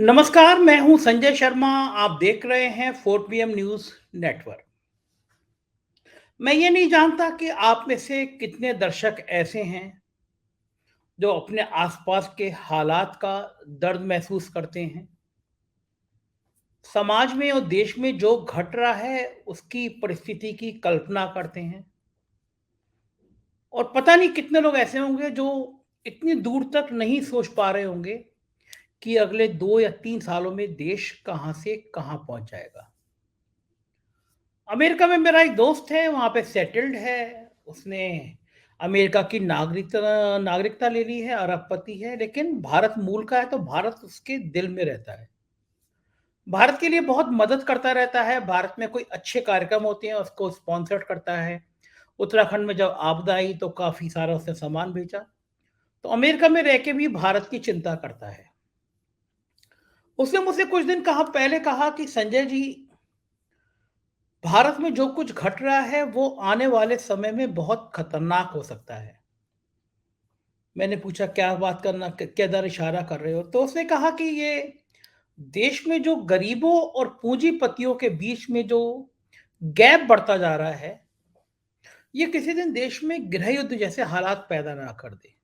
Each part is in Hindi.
नमस्कार, मैं हूं संजय शर्मा। आप देख रहे हैं 4 PM न्यूज़ नेटवर्क। मैं ये नहीं जानता कि आप में से कितने दर्शक ऐसे हैं जो अपने आसपास के हालात का दर्द महसूस करते हैं। समाज में और देश में जो घट रहा है, उसकी परिस्थिति की कल्पना करते हैं। और पता नहीं कितने लोग ऐसे होंगे जो इतनी दूर तक नहीं सोच पा रहे होंगे कि अगले 2 या 3 सालों में देश कहाँ से कहाँ पहुँच जाएगा। अमेरिका में मेरा एक दोस्त है, वहाँ पे सेटल्ड है। उसने अमेरिका की नागरिकता ले ली है, अरबपति है, लेकिन भारत मूल का है, तो भारत उसके दिल में रहता है। भारत के लिए बहुत मदद करता रहता है, भारत में कोई अच्छे कार्यक्रम होते हैं, उसको स्पॉन्सर्ड करता है। उत्तराखंड में जब आपदा आई, तो काफ़ी सारा उसने सामान भेजा। तो अमेरिका में रह के भी भारत की चिंता करता है। उसने मुझसे कुछ दिन पहले कहा कि संजय जी, भारत में जो कुछ घट रहा है वो आने वाले समय में बहुत खतरनाक हो सकता है। मैंने पूछा क्या बात करना किधर इशारा कर रहे हो? तो उसने कहा कि ये देश में जो गरीबों और पूंजीपतियों के बीच में जो गैप बढ़ता जा रहा है, ये किसी दिन देश में गृह युद्ध जैसे हालात पैदा ना कर दे।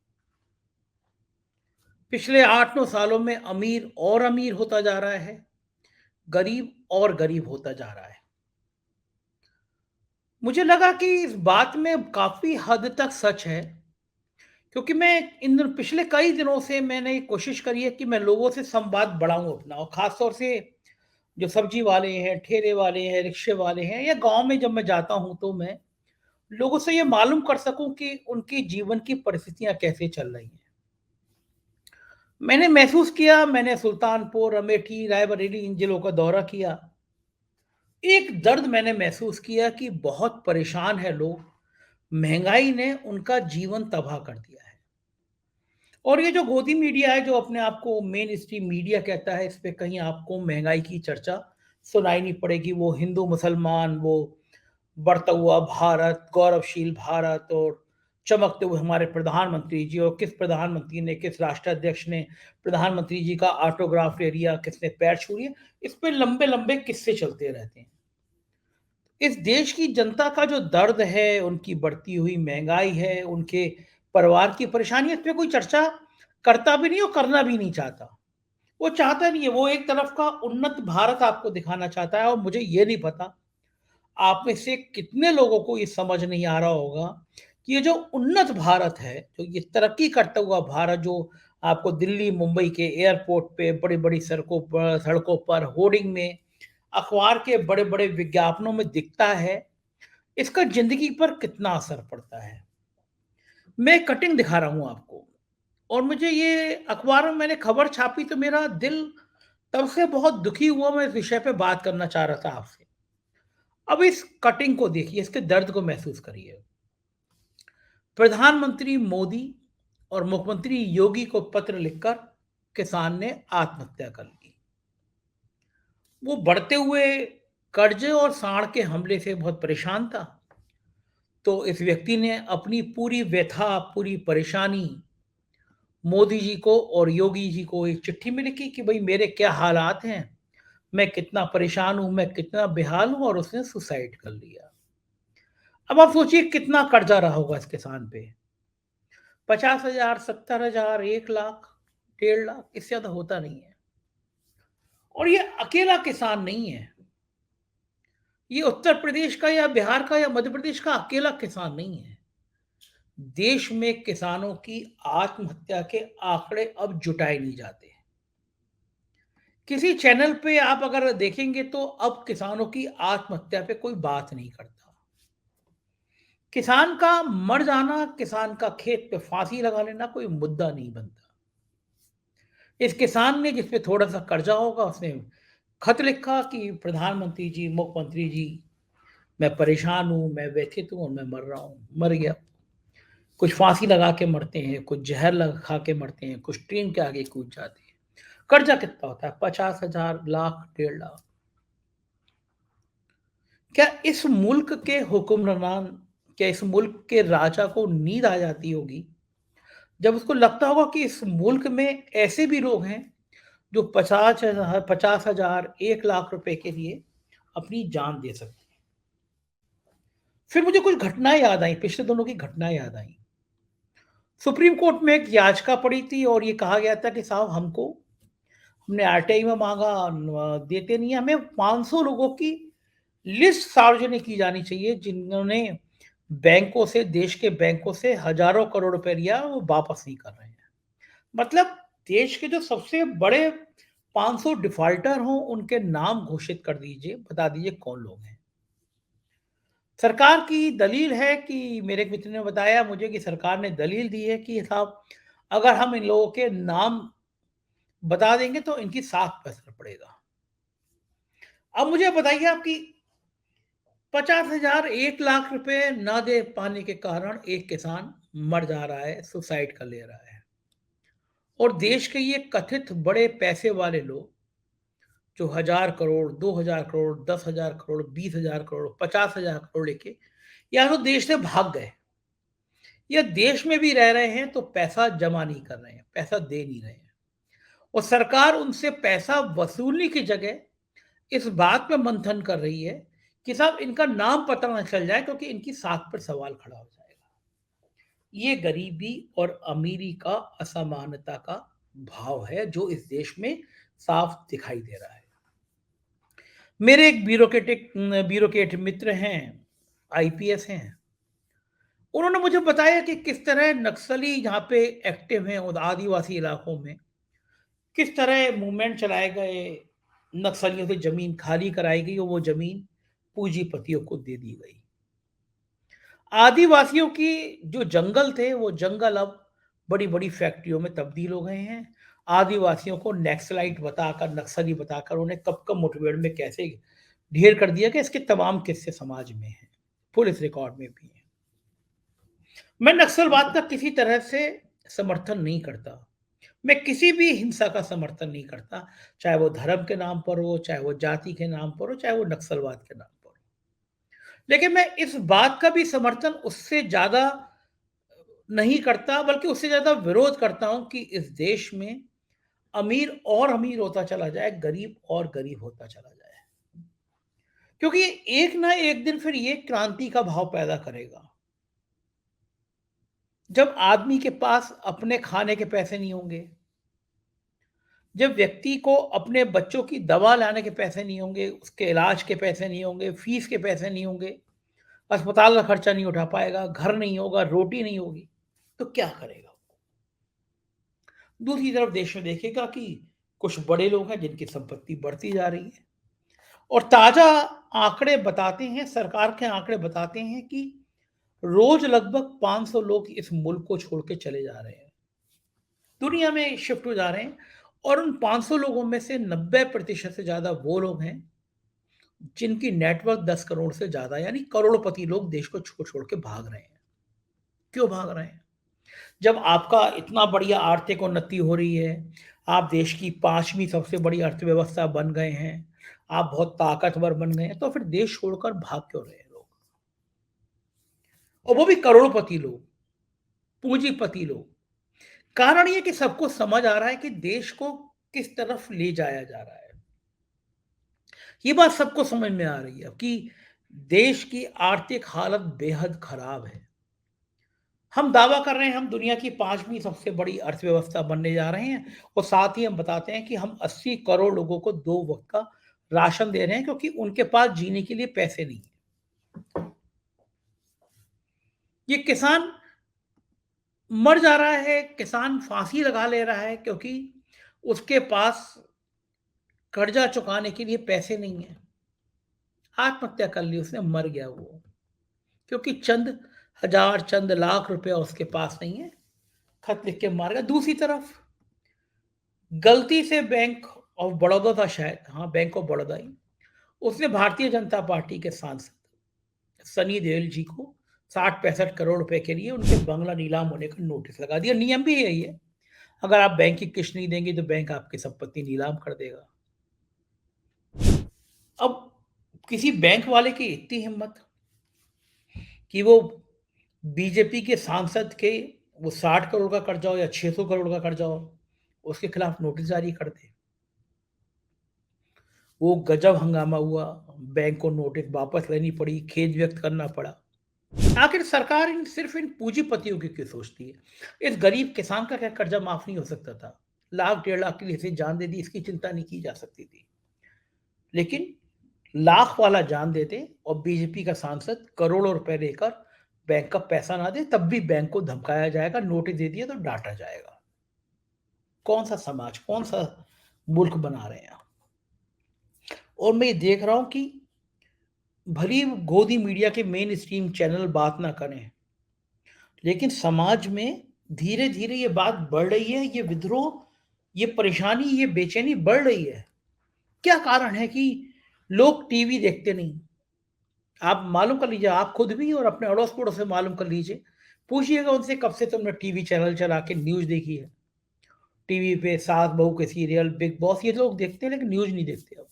पिछले 8-9 सालों में अमीर और अमीर होता जा रहा है, गरीब और गरीब होता जा रहा है। मुझे लगा कि इस बात में काफ़ी हद तक सच है, क्योंकि मैं पिछले कई दिनों से मैंने ये कोशिश करी है कि मैं लोगों से संवाद बढ़ाऊँ अपना, और ख़ास तौर से जो सब्ज़ी वाले हैं, ठेले वाले हैं, रिक्शे वाले हैं, या गाँव में जब मैं जाता हूँ तो मैं लोगों से ये मालूम कर सकूँ कि उनकी जीवन की परिस्थितियाँ कैसे चल रही हैं। मैंने महसूस किया, मैंने सुल्तानपुर, अमेठी, रायबरेली इन जिलों का दौरा किया। एक दर्द मैंने महसूस किया कि बहुत परेशान हैं लोग, महँगाई ने उनका जीवन तबाह कर दिया है। और ये जो गोदी मीडिया है, जो अपने आप को मेन स्ट्रीम मीडिया कहता है, इस पे कहीं आपको महँगाई की चर्चा सुनाई नहीं पड़ेगी। वो हिंदू, मुसलमान, वो बढ़ता हुआ भारत, गौरवशील भारत, और चमकते हुए हमारे प्रधानमंत्री जी, और किस प्रधानमंत्री ने, किस राष्ट्राध्यक्ष ने प्रधानमंत्री जी का ऑटोग्राफ ले लिया, किसने पैर छू लिए, इस पे लंबे-लंबे किस्से चलते रहते हैं। इस देश की जनता का जो दर्द है, उनकी बढ़ती हुई महँगाई है, उनके परिवार की परेशानी है, इस पे कोई चर्चा करता भी नहीं और करना भी नहीं चाहता। वो चाहता नहीं है, वो एक तरफ का उन्नत भारत आपको दिखाना चाहता है, और मुझे ये नहीं पता, आप में से कितने लोगों को ये समझ नहीं आ रहा होगा कि ये जो उन्नत भारत है, जो ये तरक्की करता हुआ भारत, जो आपको दिल्ली, मुंबई के एयरपोर्ट पे, बड़ी-बड़ी सड़कों पर, होर्डिंग में, अखबार के बड़े-बड़े विज्ञापनों में दिखता है, इसका ज़िंदगी पर कितना असर पड़ता है। मैं एक कटिंग दिखा रहा हूँ आपको, और मुझे ये अखबार में मैंने खबर छापी तो मेरा दिल तब से बहुत दुखी हुआ, मैं इस विषय पे बात करना चाह रहा था आपसे। अब इस कटिंग को देखिए, इसके दर्द को महसूस करिए। प्रधानमंत्री मोदी और मुख्यमंत्री योगी को पत्र लिखकर किसान ने आत्महत्या कर ली। वो बढ़ते हुए कर्जे और साढ़ के हमले से बहुत परेशान था। तो इस व्यक्ति ने अपनी पूरी व्यथा, पूरी परेशानी मोदी जी को और योगी जी को एक चिट्ठी में लिखी कि भई मेरे क्या हालात हैं, मैं कितना परेशान हूँ, मैं कितना बेहाल हूँ, और उसने सुसाइड कर लिया। अब आप सोचिए कितना कर्जा रहा होगा इस किसान पे। 50,000, 70,000, 1 लाख, 1.5 लाख, इससे ज़्यादा होता नहीं है। और ये अकेला किसान नहीं है। ये उत्तर प्रदेश का या बिहार का या मध्य प्रदेश का अकेला किसान नहीं है। देश में किसानों की आत्महत्या के आंकड़े अब जुटाए नहीं जाते। किसी चैनल पे आप अगर देखेंगे तो अब किसानों की आत्महत्या पे कोई बात नहीं करता। किसान का मर जाना, किसान का खेत पे फांसी लगा लेना कोई मुद्दा नहीं बनता। इस किसान ने, जिस पे थोड़ा-सा कर्जा होगा, उसने खत लिखा कि प्रधानमंत्री जी, मुख्यमंत्री जी, मैं परेशान हूँ, मैं व्यथित हूँ और मैं मर रहा हूँ, मर गया। कुछ फांसी लगा के मरते हैं, कुछ जहर लगा खा के मरते हैं, कुछ ट्रेन के आगे कूद जाते हैं। कर्जा कितना होता है? 50,000, लाख, 1.5 लाख। क्या इस मुल्क के हुक्मरान, क्या इस मुल्क के राजा को नींद आ जाती होगी, जब उसको लगता होगा कि इस मुल्क में ऐसे भी लोग हैं, जो 50,000 1 लाख रुपए के लिए अपनी जान दे सकते हैं। फिर मुझे कुछ घटनाएं याद आई, पिछले दिनों की घटनाएं याद आई। सुप्रीम कोर्ट में एक याचिका पड़ी थी और ये कहा गया था कि साहब हमने आरटीआई में मांगा, देते नहीं है, हमें 500 लोगों की लिस्ट सार्वजनिक की जानी चाहिए जिन्होंने बैंकों से, देश के बैंकों से हजारों करोड़ रुपए लिया, वो वापस नहीं कर रहे हैं। मतलब देश के जो सबसे बड़े 500 डिफाल्टर हों, उनके नाम घोषित कर दीजिए, बता दीजिए कौन लोग हैं। सरकार की दलील है कि मेरे एक मित्र ने बताया मुझे कि सरकार ने दलील दी है कि साहब अगर हम इन लोगों के नाम बता देंगे तो इनकी साख पे असर पड़ेगा। अब मुझे बताइए आप कि 50,000 1 लाख रुपए ना दे पाने के कारण एक किसान मर जा रहा है, सुसाइड कर ले रहा है। और देश के ये कथित बड़े पैसे वाले लोग जो 1,000 करोड़, 2,000 करोड़, 10,000 करोड़, 20,000 करोड़, 50,000 करोड़ लेके या तो देश से भाग गए या देश में भी रह रहे हैं तो पैसा जमा नहीं कर रहे हैं, पैसा दे नहीं रहे हैं। और सरकार उनसे पैसा वसूलने की जगह इस बात पे मंथन कर रही है कि साहब इनका नाम पता ना चल जाए क्योंकि इनकी साख पर सवाल खड़ा हो जाएगा। ये गरीबी और अमीरी का असमानता का भाव है जो इस देश में साफ दिखाई दे रहा है। मेरे एक ब्यूरोक्रेट मित्र हैं, आईपीएस हैं। उन्होंने मुझे बताया कि किस तरह नक्सली यहाँ पे एक्टिव हैं उन आदिवासी इलाकों में, किस तरह मूवमेंट चलाए गए, नक्सलियों से जमीन खाली कराई गई और वो जमीन पूंजीपतियों को दे दी गई। आदिवासियों की जो जंगल थे वो जंगल अब बड़ी-बड़ी फैक्ट्रियों में तब्दील हो गए हैं। आदिवासियों को नक्सलाइट बताकर, नक्सली बताकर उन्हें कब-कब मुठभेड़ में कैसे ढेर कर दिया गया, इसके तमाम किस्से समाज में हैं, पुलिस रिकॉर्ड में भी हैं। मैं नक्सलवाद का किसी तरह से समर्थन नहीं करता। मैं किसी भी हिंसा का समर्थन नहीं करता, चाहे वो धर्म के नाम पर हो, चाहे वो जाति के नाम पर हो, चाहे वो नक्सलवाद के नाम पर हो। लेकिन मैं इस बात का भी समर्थन उससे ज़्यादा नहीं करता, बल्कि उससे ज़्यादा विरोध करता हूँ कि इस देश में अमीर और अमीर होता चला जाए, गरीब और गरीब होता चला जाए। क्योंकि एक ना एक दिन फिर ये क्रांति का भाव पैदा करेगा। जब आदमी के पास अपने खाने के पैसे नहीं होंगे, जब व्यक्ति को अपने बच्चों की दवा लाने के पैसे नहीं होंगे, उसके इलाज के पैसे नहीं होंगे, फीस के पैसे नहीं होंगे, अस्पताल का खर्चा नहीं उठा पाएगा, घर नहीं होगा, रोटी नहीं होगी, तो क्या करेगा? दूसरी तरफ देश में देखिएगा कि कुछ बड़े लोग हैं जिनकी संपत्ति बढ़ती जा रही है और ताज़ा आंकड़े बताते हैं, सरकार के आंकड़े बताते हैं कि रोज लगभग 500 लोग इस मुल्क को छोड़ के चले जा रहे हैं, दुनिया में शिफ्ट हो जा रहे हैं। और उन 500 लोगों में से 90% से ज़्यादा वो लोग हैं जिनकी नेटवर्थ 10 करोड़ से ज़्यादा, यानी करोड़पति लोग देश को छोड़-छोड़ के भाग रहे हैं। क्यों भाग रहे हैं? जब आपका इतना बढ़िया आर्थिक उन्नति हो रही है, आप देश की 5वीं सबसे बड़ी अर्थव्यवस्था बन गए हैं, आप बहुत ताकतवर बन गए हैं, तो फिर देश छोड़कर भाग क्यों रहे हैं लोग? और वो भी करोड़पति लोग, पूंजीपति लोग। कारण ये कि सबको समझ आ रहा है कि देश को किस तरफ ले जाया जा रहा है। ये बात सबको समझ में आ रही है कि देश की आर्थिक हालत बेहद खराब है। हम दावा कर रहे हैं हम दुनिया की 5वीं सबसे बड़ी अर्थव्यवस्था बनने जा रहे हैं और साथ ही हम बताते हैं कि हम 80 करोड़ लोगों को 2 वक़्त का राशन दे रहे हैं क्योंकि उनके पास जीने के लिए पैसे नहीं हैं। ये किसान मर जा रहा है, किसान फांसी लगा ले रहा है क्योंकि उसके पास कर्जा चुकाने के लिए पैसे नहीं हैं। आत्महत्या कर ली उसने, मर गया वो। क्योंकि चंद हज़ार, चंद लाख रुपया उसके पास नहीं है, खत लिख के मार गया। दूसरी तरफ गलती से बैंक ऑफ बड़ौदा था शायद, हाँ, बैंक ऑफ बड़ौदा ही, उसने भारतीय जनता पार्टी के सांसद सनी देओल जी को 60-65 करोड़ रुपए के लिए उनके बंगला नीलाम होने का नोटिस लगा दिया। नियम भी यही है, अगर आप बैंक की किश्त नहीं देंगे तो बैंक आपकी संपत्ति नीलाम कर देगा। अब किसी बैंक वाले की इतनी हिम्मत कि वो बीजेपी के सांसद के वो 60 करोड़ का कर्जा हो या 600 करोड़ का कर्जा हो, उसके खिलाफ नोटिस जारी कर दे। वो गजब हंगामा हुआ, बैंक को नोटिस वापस लेनी पड़ी, खेद व्यक्त करना पड़ा। आखिर सरकार इन सिर्फ इन पूंजीपतियों की क्यों सोचती है? इस गरीब किसान का क्या कर्जा माफ नहीं हो सकता था? लाख 1.5 लाख के लिए इसे जान दे दी, इसकी चिंता नहीं की जा सकती थी। लेकिन लाख वाला जान देते और बीजेपी का सांसद करोड़ों रुपए लेकर बैंक का पैसा ना दे, तब भी बैंक को धमकाया जाएगा, नोटिस दे दिया तो डांटा जाएगा। कौन सा समाज, कौन सा मुल्क बना रहे हैं आप? और मैं ये देख रहा हूं कि भली गोदी मीडिया के मेन स्ट्रीम चैनल बात ना करें, लेकिन समाज में धीरे धीरे ये बात बढ़ रही है, ये विद्रोह, ये परेशानी, ये बेचैनी बढ़ रही है। क्या कारण है कि लोग टीवी देखते नहीं? आप मालूम कर लीजिए, आप खुद भी और अपने अड़ोस पड़ोस से मालूम कर लीजिए। पूछिएगा उनसे, कब से तुमने टीवी चैनल चला के न्यूज देखी है? टीवी पे सास बहू के सीरियल, बिग बॉस, ये लोग देखते हैं लेकिन न्यूज नहीं देखते। अब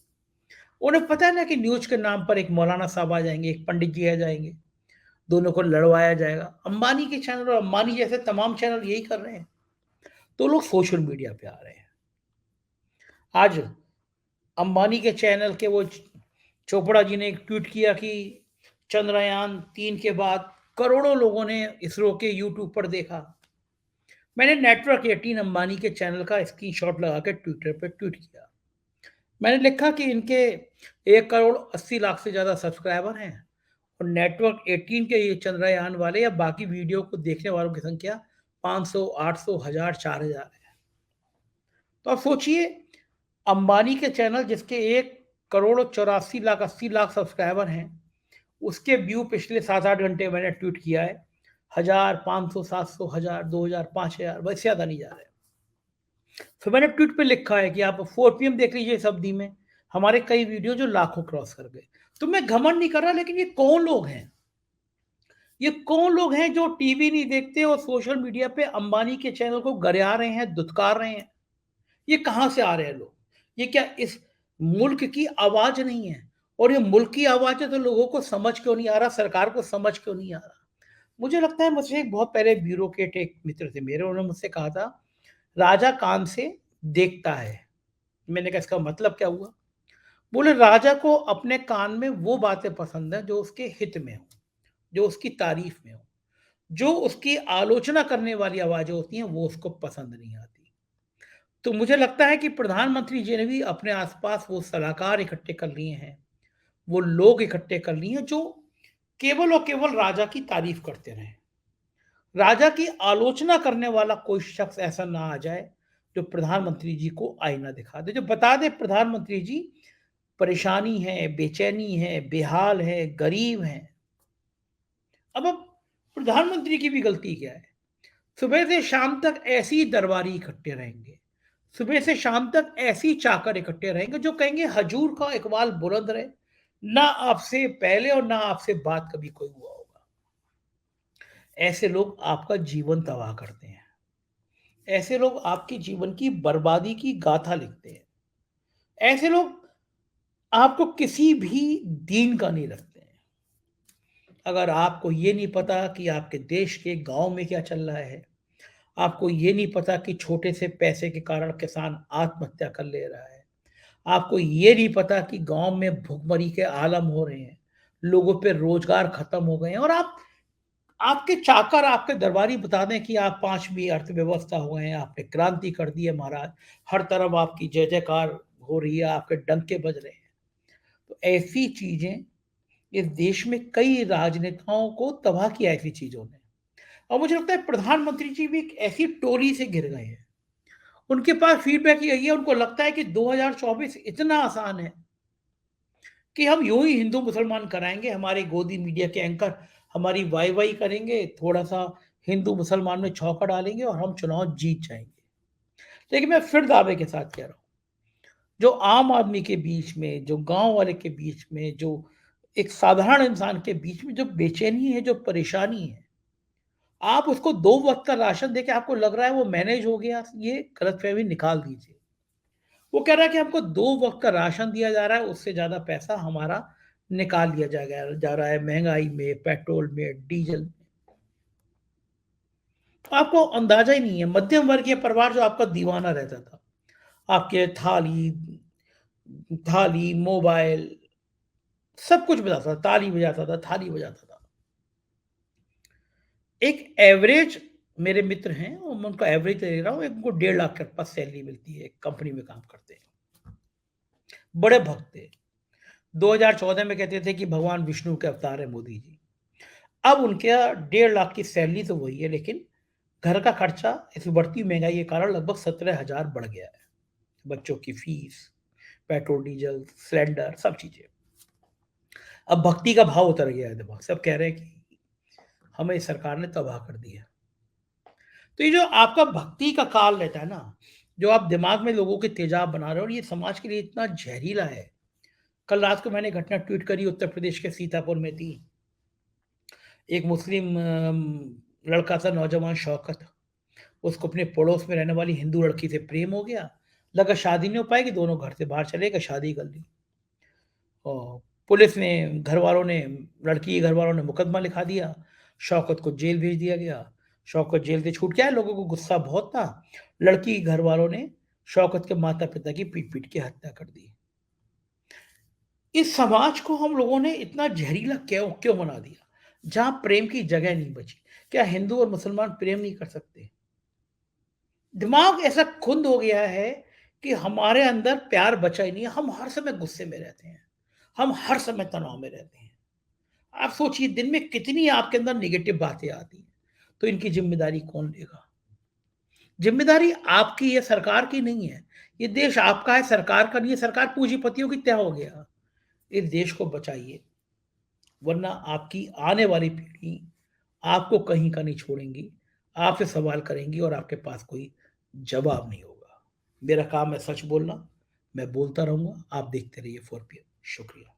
उन्हें पता है ना कि न्यूज के नाम पर एक मौलाना साहब आ जाएंगे, एक पंडित जी आ जाएंगे, दोनों को लड़वाया जाएगा। अंबानी के चैनल और अंबानी जैसे तमाम चैनल यही कर रहे हैं। तो लोग सोशल मीडिया पे आ रहे हैं। आज अंबानी के चैनल के वो चोपड़ा जी ने एक ट्वीट किया कि चंद्रयान 3 के बाद करोड़ों लोगों ने इसरो के यूट्यूब पर देखा। मैंने नेटवर्क 18 अंबानी के चैनल का स्क्रीनशॉट लगा के ट्विटर पे ट्वीट किया। मैंने लिखा कि इनके 1 करोड़ 80 लाख से ज़्यादा सब्सक्राइबर हैं और नेटवर्क 18 के ये चंद्रयान वाले या बाकी वीडियो को देखने वालों की संख्या 500, 800, 1000, 4000 है। तो आप सोचिए, अंबानी के चैनल जिसके 1 करोड़ 84 लाख 80 लाख सब्सक्राइबर हैं, उसके व्यू पिछले 7-8 घंटे मैंने ट्वीट किया है, 1000, 500, 700, 1000, 2000, 5000, बस ज़्यादा नहीं जा रहे। फिर मैंने ट्वीट पे लिखा है कि आप 4 PM देख लीजिए इस अवधि में, हमारे कई वीडियो जो लाखों क्रॉस कर गए। तो मैं घमंड नहीं कर रहा, लेकिन ये कौन लोग हैं? ये कौन लोग हैं जो टीवी नहीं देखते और सोशल मीडिया पे अंबानी के चैनल को गरिया रहे हैं, दुत्कार रहे हैं? ये कहाँ से आ रहे हैं लोग? ये क्या इस मुल्क की आवाज़ नहीं है? और ये मुल्क की आवाज़ है तो लोगों को समझ क्यों नहीं आ रहा, सरकार को समझ क्यों नहीं आ रहा? मुझे लगता है, मुझसे एक बहुत पहले ब्यूरोक्रेट एक मित्र थे मेरे, उन्होंने मुझसे कहा था, राजा कान से देखता है। मैंने कहा इसका मतलब क्या हुआ? बोले राजा को अपने कान में वो बातें पसंद है जो उसके हित में हो, जो उसकी तारीफ में हो। जो उसकी आलोचना करने वाली आवाज़ें होती हैं वो उसको पसंद नहीं आती। तो मुझे लगता है कि प्रधानमंत्री जी ने भी अपने आस-पास वो सलाहकार इकट्ठे कर लिए हैं, वो लोग इकट्ठे कर लिए हैं जो केवल और केवल राजा की तारीफ करते रहें। राजा की आलोचना करने वाला कोई शख्स ऐसा ना आ जाए जो प्रधानमंत्री जी को आईना दिखा दे, जो बता दे प्रधानमंत्री जी परेशानी है, बेचैनी है, बेहाल है, गरीब हैं। अब प्रधानमंत्री की भी गलती क्या है? सुबह से शाम तक ऐसे ही दरबारी इकट्ठे रहेंगे। सुबह से शाम तक ऐसे ही चाकर इकट्ठे रहेंगे जो कहेंगे हजूर का इकबाल बुलंद रहे। ना आपसे पहले और ना आपसे बाद कभी कोई हुआ होगा। ऐसे लोग आपका जीवन तबाह करते हैं। ऐसे लोग आपके जीवन की बर्बादी की गाथा लिखते हैं। ऐसे लोग आपको किसी भी दीन का नहीं रखते हैं। अगर आपको ये नहीं पता कि आपके देश के गाँव में क्या चल रहा है, आपको ये नहीं पता कि छोटे से पैसे के कारण किसान आत्महत्या कर ले रहा है, आपको ये नहीं पता कि गाँव में भुखमरी के आलम हो रहे हैं, लोगों पे रोज़गार खत्म हो गए हैं और आपके चाकर, आपके दरबारी बता दें कि आप 5वीं अर्थव्यवस्था हो गए हैं, आपने क्रांति कर दी है महाराज, हर तरफ आपकी जय-जयकार हो रही है, आपके डंके बज रहे हैं। तो ऐसी चीज़ें इस देश में कई राजनेताओं को तबाह किया है ऐसी चीज़ों ने। और मुझे लगता है प्रधानमंत्री जी भी एक ऐसी टोली से घिर गए हैं। उनके पास फीडबैक यही है, उनको लगता है कि 2024 इतना आसान है कि हम यूँ ही हिंदू-मुसलमान कराएँगे, हमारे गोदी मीडिया के एंकर हमारी वाह-वाही करेंगे, थोड़ा-सा हिंदू-मुसलमान में छौंका डालेंगे और हम चुनाव जीत जाएँगे। लेकिन मैं फिर दावे के साथ कह रहा हूँ, जो आम आदमी के बीच में, जो गाँव वाले के बीच में, जो एक साधारण इंसान के बीच में जो बेचैनी है, जो परेशानी है, आप उसको 2 वक़्त का राशन देके आपको लग रहा है वो मैनेज हो गया, ये गलतफ़हमी निकाल दीजिए। वो कह रहा है कि हमको 2 वक़्त का राशन दिया जा रहा है, उससे ज़्यादा पैसा हमारा निकाल लिया जाएगा जा रहा है महँगाई में, पेट्रोल में, डीज़ल में। आपको अंदाज़ा ही नहीं है, मध्यम वर्गीय परिवार जो आपका दीवाना रहता था, आपके थाली, थाली, मोबाइल सब कुछ बजाता था, ताली बजाता था, थाली बजाता था। एक एवरेज मेरे मित्र हैं और मैं उनका एवरेज ले रहा हूँ, एक उनको 1.5 लाख के आस-पास सैलरी मिलती है, एक कंपनी में काम करते हैं। बड़े भक्त थे। 2014 में कहते थे कि भगवान विष्णु के अवतार हैं मोदी जी। अब उनके 1.5 लाख की सैलरी तो वही है, लेकिन घर का खर्चा इस बढ़ती महँगाई के कारण लगभग 17,000 बढ़ गया है। बच्चों की फीस, पेट्रोल, डीजल, सिलेंडर सब चीज़ें। अब भक्ति का भाव उतर गया है दिमाग से, अब कह रहे हैं कि हमें इस सरकार ने तबाह कर दिया। तो ये जो आपका भक्ति का काल रहता है ना, जो आप दिमाग में लोगों के तेजाब बना रहे हो और ये समाज के लिए इतना ज़हरीला है। कल रात को मैंने घटना ट्वीट करी, उत्तर प्रदेश के सीतापुर में थी। एक मुस्लिम लड़का था, नौजवान शौकत, उसको अपने पड़ोस में रहने वाली हिंदू लड़की से प्रेम हो गया। लगा शादी नहीं हो पाएगी, दोनों घर से बाहर चले गए, शादी कर ली। और पुलिस ने, घरवालों ने, लड़की के घरवालों ने मुकदमा लिखा दिया। शौकत को जेल भेज दिया गया। शौकत जेल से छूट के आया, लोगों को गुस्सा बहुत था। लड़की के घरवालों ने शौकत के माता-पिता की पीट-पीट के हत्या कर दी। इस समाज को हम लोगों ने इतना ज़हरीला क्यों क्यों बना दिया? जहाँ प्रेम की जगह नहीं बची। क्या हिंदू और मुसलमान प्रेम नहीं कर सकते? दिमाग ऐसा खुंद हो गया है कि हमारे अंदर प्यार बचा ही नहीं है, हम हर समय गुस्से में रहते हैं, हम हर समय तनाव में रहते हैं। आप सोचिए दिन में कितनी आपके अंदर नेगेटिव बातें आती हैं, तो इनकी ज़िम्मेदारी कौन लेगा? ज़िम्मेदारी आपकी है, सरकार की नहीं है। ये देश आपका है, सरकार का नहीं है, सरकार पूंजीपतियों की तय हो गया। इस देश को बचाइए, वरना आपकी आने वाली पीढ़ी आपको कहीं का नहीं छोड़ेंगी, आपसे सवाल करेंगी और आपके पास कोई जवाब नहीं होगा। मेरा काम है सच बोलना, मैं बोलता रहूँगा, आप देखते रहिए 4 पीएम। शुक्रिया।